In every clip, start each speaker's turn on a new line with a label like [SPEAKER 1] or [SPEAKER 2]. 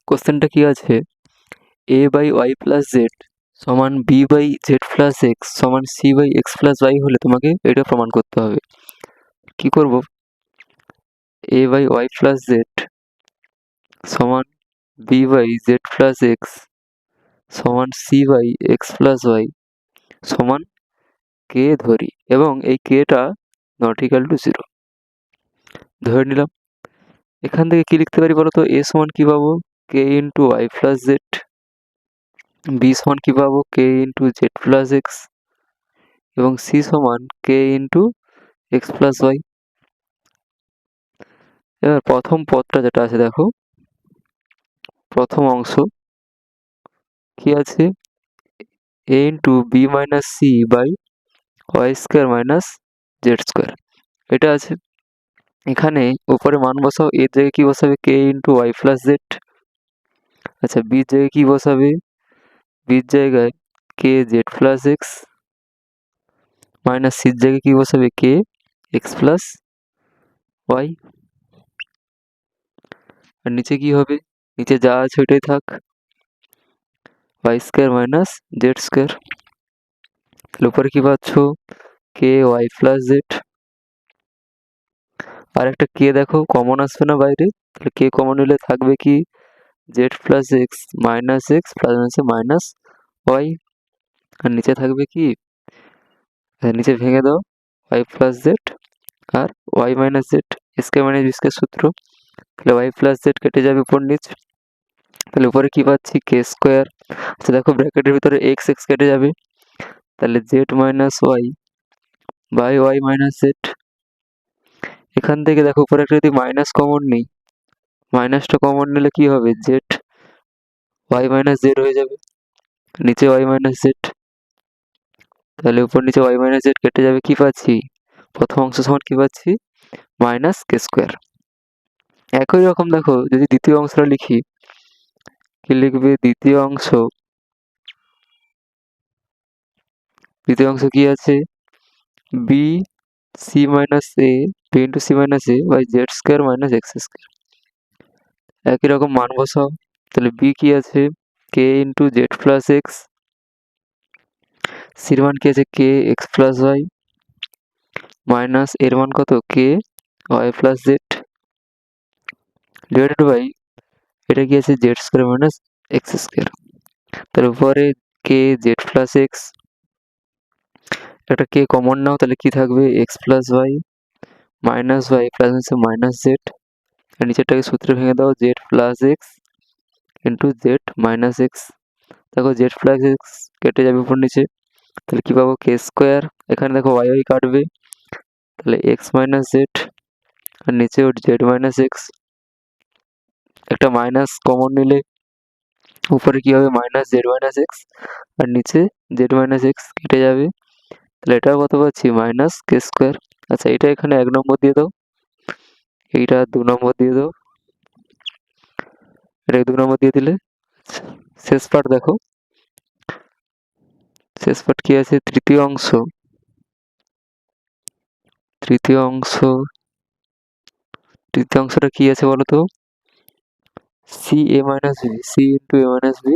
[SPEAKER 1] কোশ্চেনটা কি আছে, a by y plus z সমান b by z plus x সমান c by x plus y হলে তোমাকে এটা প্রমাণ করতে হবে। কি করব, a by y plus z সমান b by z plus x সমান c by x plus y সমান কে ধরি, এবং এই কেটা নট ইকাল টু জিরো ধরে নিলাম। এখান থেকে কি লিখতে পারি বলো তো, এ সমান কি পাবো, k into y plus z, b সমান কি পাবো, k into z plus x, এবং সি সমান k into x plus y. এবার প্রথম পদটা যেটা আছে দেখো, প্রথম অংশ কি আছে, a into b minus c by y square minus z square, এটা আছে। এখানে উপরে মান বসাও, এর জায়গায় কি বসাবে, k into y plus z. আচ্ছা, বির জায়গায় কি বসাবে, বির জায়গায় k z plus x minus সির জায়গায় কি বসাবে, কে এক্স প্লাস ওয়াই। আর নিচে কি হবে, নিচে যা আছে ওইটাই থাক, y square minus z square. তাহলে উপরে কি পাচ্ছ, কে ওয়াই প্লাস জেড। আর একটা কে দেখো কমন আসবে না বাইরে, তাহলে কে কমন নিলে থাকবে কি, z plus x plus minus y. আর নিচে থাকবে কি, নিচে ভেঙে দাও, ওয়াই প্লাস জেড আর y minus z, square minus b square সূত্র। তাহলে ওয়াই প্লাস জেড কেটে যাবে উপর নিচ, তাহলে উপরে কি পাচ্ছি, কে স্কোয়ার। আচ্ছা দেখো ব্র্যাকেটের ভিতরে এক্স এক্স কেটে যাবে, তাহলে z minus y by y minus z. এখান থেকে দেখো উপরে একটা যদি মাইনাস কমন নিই, মাইনাসটা কমন নিলে কি হবে, জেড ওয়াই মাইনাস জেড হয়ে যাবে, নিচে ওয়াই মাইনাস জেড। তাহলে উপর নিচে ওয়াই মাইনাস জেড কেটে যাবে, কি পাচ্ছি, প্রথম অংশ সমান কি পাচ্ছি, মাইনাস কে স্কোয়ার। একই রকম দেখো যদি দ্বিতীয় অংশটা লিখি, কি লিখবে, দ্বিতীয় অংশ কি আছে, b c minus a b into c minus a by z square minus x square. একই রকম মান বসাও, তাহলে বি কি আছে, k into z plus x, সির মান কি আছে, k x plus y minus এর মান কত, k y plus z divided by এটা কি আছে, z square minus x square. তার উপরে কে জেড প্লাস এক্স, একটা কে কমন নাও, তাহলে কি থাকবে, x plus y minus y plus হচ্ছে মাইনাস জেড। আর নিচেরটাকে সূত্রে ভেঙে দাও, z plus x into z minus x. দেখো জেড প্লাস এক্স কেটে যাবে উপর নিচে, তাহলে কি পাবো, কে স্কোয়ার। এখানে দেখো ওয়াই ওয়াই কাটবে, তাহলে এক্স মাইনাস জেড, আর নিচে ওর জেড মাইনাস এক্স। একটা মাইনাস কমন নিলে উপরে কি হবে, মাইনাস জেড মাইনাস এক্স, আর নিচে জেড মাইনাস এক্স কেটে যাবে, তাহলে এটাও কত পাচ্ছি, মাইনাস কে স্কোয়ার। আচ্ছা এটা এখানে 1 নম্বর দিয়ে দাও, এইটা 2 নম্বর দিয়ে দাও, এটাকে 2 নম্বর দিয়ে দিলে। শেষ পার্ট দেখো, শেষ পার্ট কি আছে, তৃতীয় অংশ, তৃতীয় অংশটা কি আছে বলো তো, c a minus b, c into a minus b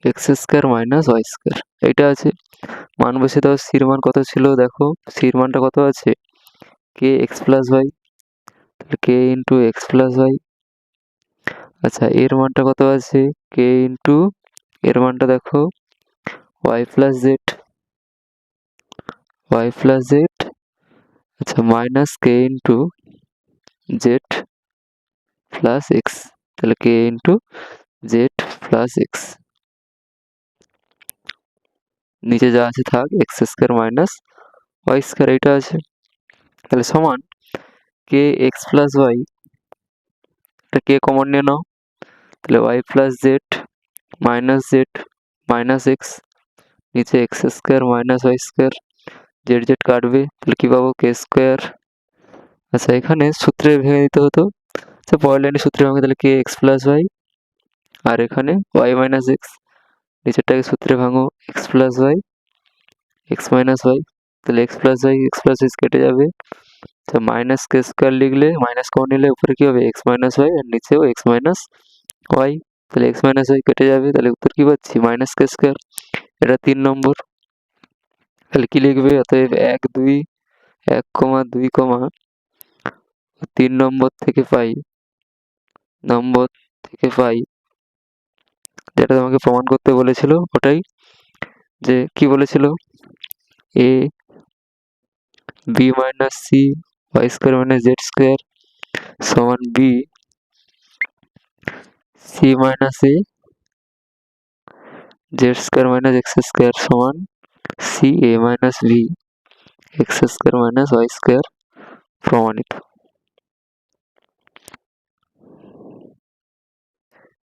[SPEAKER 1] x square minus y square, এটা আছে। মান বসে দাও, সির মান কত ছিল দেখো, সির মানটা কত আছে, কে এক্স প্লাস ওয়াই, তাহলে k into x plus Y. আচ্ছা এর মানটা কত আছে, কে ইন্টু এর মানটা দেখো y plus z, y plus z, আচ্ছা minus k into z plus x, তাহলে k into z plus x, নিচে যা আছে থাক, x square minus y square, এইটা আছে। তাহলে সমান কে এক্স প্লাস ওয়াই, এটা কে কমন নিয়ে নাও, তাহলে y plus z minus x, নিচে x square minus y square, z z কাটবে, তাহলে কি পাবো, কে স্কোয়ার। আচ্ছা এখানে সূত্রে ভেঙে দিতে হতো, আচ্ছা পরের লাইনে সূত্রে ভাঙে, তাহলে কে এক্স প্লাস ওয়াই, আর এখানে ওয়াই মাইনাস এক্স, নিচেরটাকে সূত্রে ভাঙো, x plus y x minus y, তাহলে এক্স প্লাস ওয়াই কেটে যাবে, তো মাইনাস কে স্কোয়ার লিখলে মাইনাস কমন নিলে উপরে কি হবে এক্স মাইনাস ওয়াই আর নিচেও এক্স মাইনাস ওয়াই, তাহলে এক্স মাইনাস ওয়াই কেটে যাবে, তাহলে উত্তর কি পাচ্ছি মাইনাস কে স্কোয়ার। এটা 3 নম্বর। তাহলে কি লিখবে অতএব 1 2 নম্বর থেকে পাই যেটা তোমাকে প্রমাণ করতে বলেছিল ওটাই, যে কি বলেছিল a b minus c y square minus z square সমান b c minus a z square minus x square সমান c a minus b x square minus y square প্রমাণিত।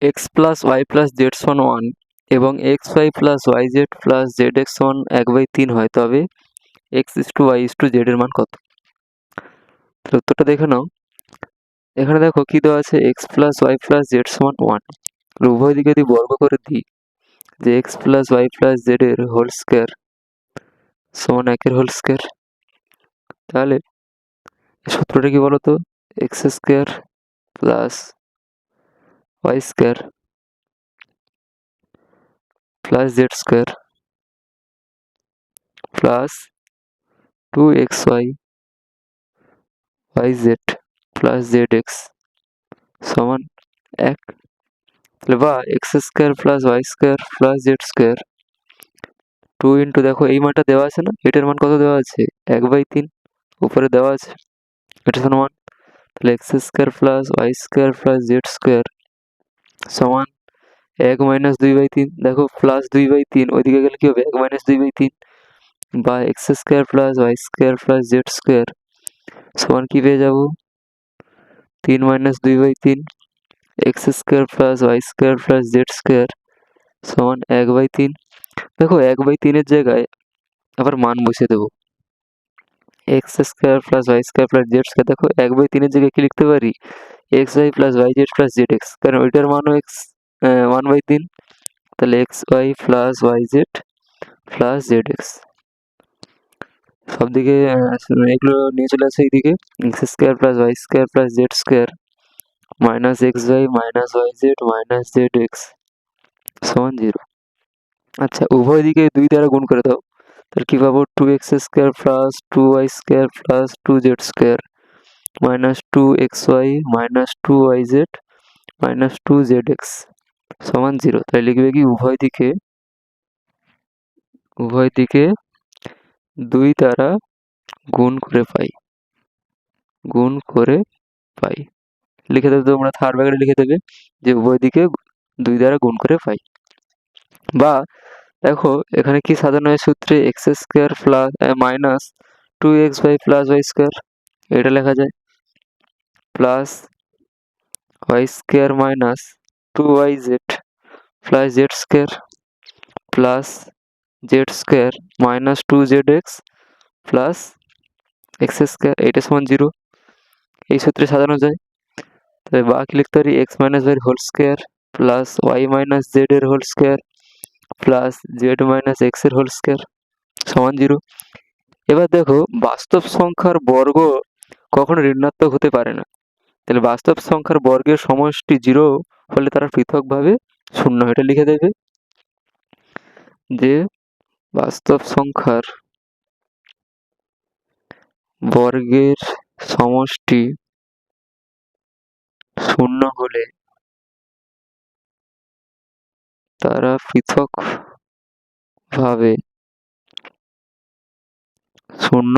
[SPEAKER 1] X plus y plus z সমান 1 এবং x y plus y z plus z x সমান 1/3 হয়, তবে x is to y is to z এর মান কত? তাহলে উত্তরটা দেখে নাও। এখানে দেখো কি দেওয়া আছে x plus y plus z সমান 1, উভয় দিকে যদি বর্গ করে দিই যে x plus y plus z এর হোল স্কোয়ার সমান 1 এর হোল স্কোয়ার, তাহলে সূত্রটা কি বলতো x square plus y square plus z square plus 2xy y z plus z x সমান 1, তাহলে বা x square plus y square plus z square 2 into দেখো এই মানটা দেওয়া আছে না, এটার মান কত দেওয়া আছে 1/3 উপরে দেওয়া আছে, এটা সমান তাহলে x square plus y square plus z square সমান 1 মাইনাস 2/3, দেখো প্লাস 2/3 ওইদিকে গেলে কি হবে 1 মাইনাস 2/3 বা x square plus y square plus z square সমান কি পেয়ে যাবো 3 minus 2/3 x square plus y square plus z square সমান 1/3। দেখো 1/3 জায়গায় আবার মান বসিয়ে দেবো, x square plus y square plus z square, দেখো 1/3 জায়গায় কি লিখতে পারি x y plus y z plus z x, কারণ ওইটার মানও এক্স 1/3, তাহলে x y plus y z plus z x সব দিকে এগুলো নিয়ে চলে আসে এইদিকে x square plus y square plus z square minus x y minus y z minus z x সমান 0। আচ্ছা উভয় দিকে 2 দ্বারা গুণ করে দাও, তাহলে কি পাবো 2x square plus 2y square plus 2z square minus 2xy minus 2yz minus 2zx সমান 0। তাই লিখবে কি উভয় দিকে 2 দ্বারা গুণ করে পাই, লিখে দেবে তোমরা থার্ড ব্র্যাকেটে লিখে দেবে যে উভয় দিকে 2 দ্বারা গুণ করে পাই। বা দেখো এখানে কি সাজানো হয় সূত্রে x square plus minus 2xy plus y square, এটা লেখা যায় plus y square minus 2yz plus z square plus z square minus 2zx plus x square, এইটা সমান 0, এই সূত্রে সাজানো যায়। তাহলে বা কি লিখতে পারি x minus y whole square plus y minus z এর whole square plus z minus x এর হোল স্কোয়ার সমান 0। এবার দেখো বাস্তব সংখ্যার বর্গ কখনো ঋণাত্মক হতে পারে না, তাহলে বাস্তব সংখ্যার বর্গের সমষ্টি 0 হলে তারা পৃথকভাবে শূন্য, এটা লিখে দেবে যে বাস্তব সংখ্যার বর্গের সমষ্টি 0 হলে তারা পৃথকভাবে শূন্য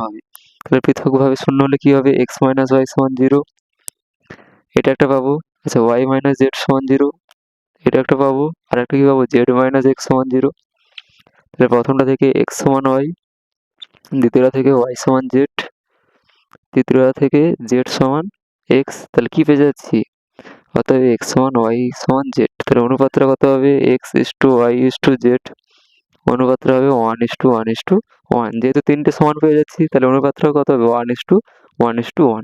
[SPEAKER 1] হবে, তাহলে পৃথকভাবে শূন্য হলে কি হবে এক্স মাইনাস ওয়াই সমান 0, এটা একটা পাবো। আচ্ছা ওয়াই মাইনাস জেড সমান 0, এটা একটা পাবো। আর একটা কি পাবো জেড মাইনাস এক্স সমান 0, তাহলে প্রথমটা থেকে এক্স সমান ওয়াই, দ্বিতীয়টা থেকে ওয়াই সমান জেড, তৃতীয়টা থেকে জেড সমান এক্স, তাহলে কি পেয়ে যাচ্ছি অতএব এক্স সমান ওয়াই সমান জেড, তাহলে অনুপাতটা কত হবে x is to y is to Z, অনুপাতটা হবে 1:1:1, যেহেতু তিনটে সমান পেয়ে যাচ্ছি তাহলে অনুপাতটা কত হবে 1:1:1।